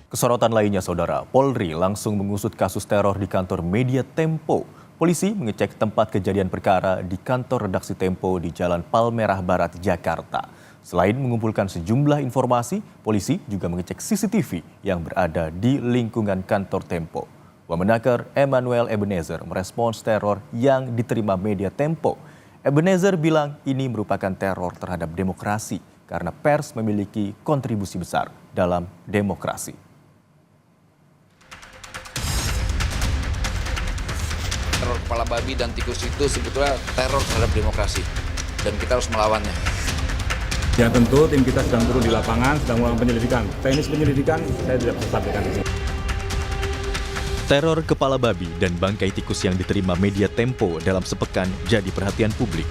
Kesorotan lainnya, Saudara, Polri langsung mengusut kasus teror di kantor media Tempo. Polisi mengecek tempat kejadian perkara di kantor redaksi Tempo di Jalan Palmerah Barat, Jakarta. Selain mengumpulkan sejumlah informasi, polisi juga mengecek CCTV yang berada di lingkungan kantor Tempo. Wamenaker Emmanuel Ebenezer merespons teror yang diterima media Tempo. Ebenezer bilang ini merupakan teror terhadap demokrasi karena pers memiliki kontribusi besar dalam demokrasi. Teror kepala babi dan tikus itu sebetulnya teror terhadap demokrasi dan kita harus melawannya. Ya tentu tim kita sedang turun di lapangan, sedang melakukan penyelidikan. Teknis penyelidikan saya tidak bisa sampaikan di sini. Teror kepala babi dan bangkai tikus yang diterima media Tempo dalam sepekan jadi perhatian publik.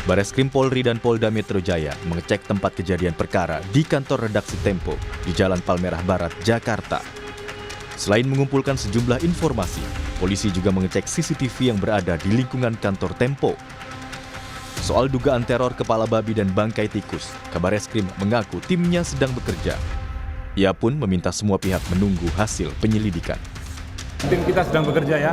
Bareskrim Polri dan Polda Metro Jaya mengecek tempat kejadian perkara di kantor redaksi Tempo di Jalan Palmerah Barat, Jakarta. Selain mengumpulkan sejumlah informasi, polisi juga mengecek CCTV yang berada di lingkungan kantor Tempo. Soal dugaan teror kepala babi dan bangkai tikus, Kabareskrim mengaku timnya sedang bekerja. Ia pun meminta semua pihak menunggu hasil penyelidikan. Tim kita sedang bekerja ya.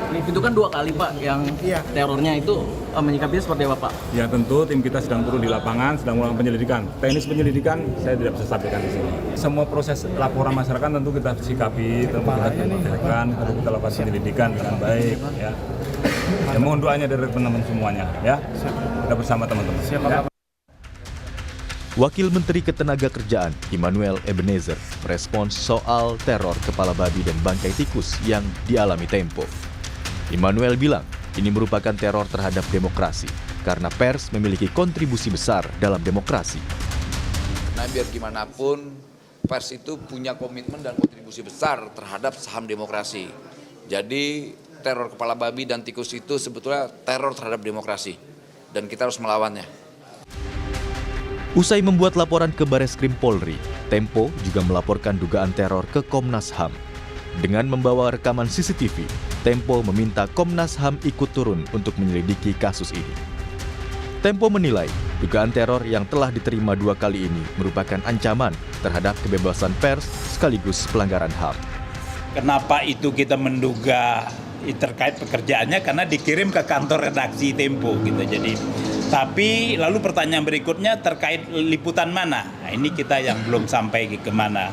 Itu kan 2 kali Pak yang terornya itu menyikapinya seperti apa Pak? Ya tentu tim kita sedang turun di lapangan, sedang melakukan penyelidikan. Teknis penyelidikan saya tidak bisa sampaikan di sini. Semua proses laporan masyarakat tentu kita sikapi, tentu kita sampaikan, tentu kita lakukan penyelidikan dengan baik. Ya. Mohon doanya dari teman-teman semuanya, ya. Kita bersama teman-teman. Ya. Wakil Menteri Ketenagakerjaan Emmanuel Ebenezer merespons soal teror kepala babi dan bangkai tikus yang dialami Tempo. Emmanuel bilang ini merupakan teror terhadap demokrasi karena pers memiliki kontribusi besar dalam demokrasi. Nah biar gimana pun pers itu punya komitmen dan kontribusi besar terhadap saham demokrasi. Jadi teror kepala babi dan tikus itu sebetulnya teror terhadap demokrasi dan kita harus melawannya. Usai membuat laporan ke Bareskrim Polri, Tempo juga melaporkan dugaan teror ke Komnas HAM. Dengan membawa rekaman CCTV, Tempo meminta Komnas HAM ikut turun untuk menyelidiki kasus ini. Tempo menilai dugaan teror yang telah diterima 2 kali ini merupakan ancaman terhadap kebebasan pers sekaligus pelanggaran HAM. Kenapa itu kita menduga terkait pekerjaannya karena dikirim ke kantor redaksi Tempo gitu. Jadi tapi lalu pertanyaan berikutnya terkait liputan mana? Nah, ini kita yang belum sampai ke mana.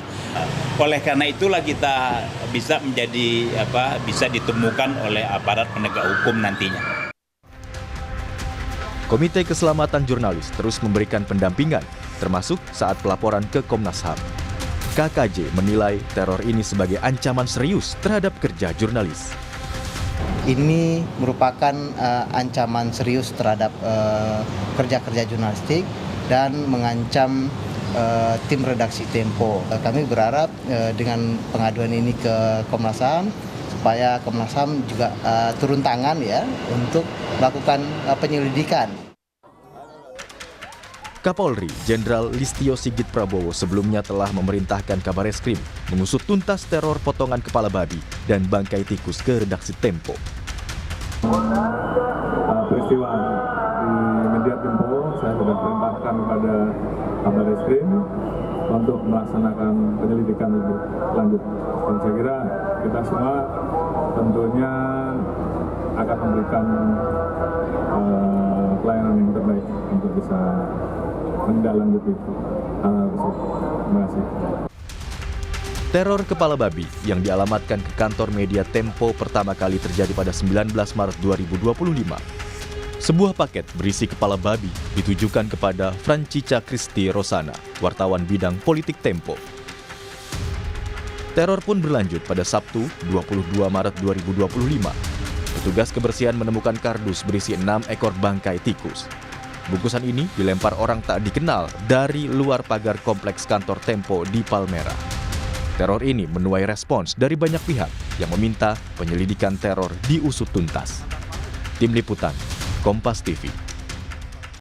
Oleh karena itulah kita bisa bisa ditemukan oleh aparat penegak hukum nantinya. Komite Keselamatan Jurnalis terus memberikan pendampingan, termasuk saat pelaporan ke Komnas HAM. KKJ menilai teror ini sebagai ancaman serius terhadap kerja jurnalis. Ini merupakan ancaman serius terhadap kerja-kerja jurnalistik dan mengancam tim redaksi Tempo. Kami berharap dengan pengaduan ini ke Komnas HAM supaya Komnas HAM juga turun tangan ya untuk melakukan penyelidikan. Kapolri Jenderal Listio Sigit Prabowo sebelumnya telah memerintahkan Kabareskrim mengusut tuntas teror potongan kepala babi dan bangkai tikus ke redaksi Tempo. Peristiwa di media Tempo saya sudah perintahkan kepada Kabareskrim untuk melaksanakan penyelidikan lebih lanjut. Dan saya kira kita semua tentunya akan memberikan pelayanan yang terbaik untuk bisa menindaklanjuti hal tersebut. Terima kasih. Teror kepala babi yang dialamatkan ke kantor media Tempo pertama kali terjadi pada 19 Maret 2025. Sebuah paket berisi kepala babi ditujukan kepada Francica Kristi Rosana, wartawan bidang politik Tempo. Teror pun berlanjut pada Sabtu 22 Maret 2025. Petugas kebersihan menemukan kardus berisi 6 ekor bangkai tikus. Bungkusan ini dilempar orang tak dikenal dari luar pagar kompleks kantor Tempo di Palmerah. Teror ini menuai respons dari banyak pihak yang meminta penyelidikan teror diusut tuntas. Tim Liputan, Kompas TV.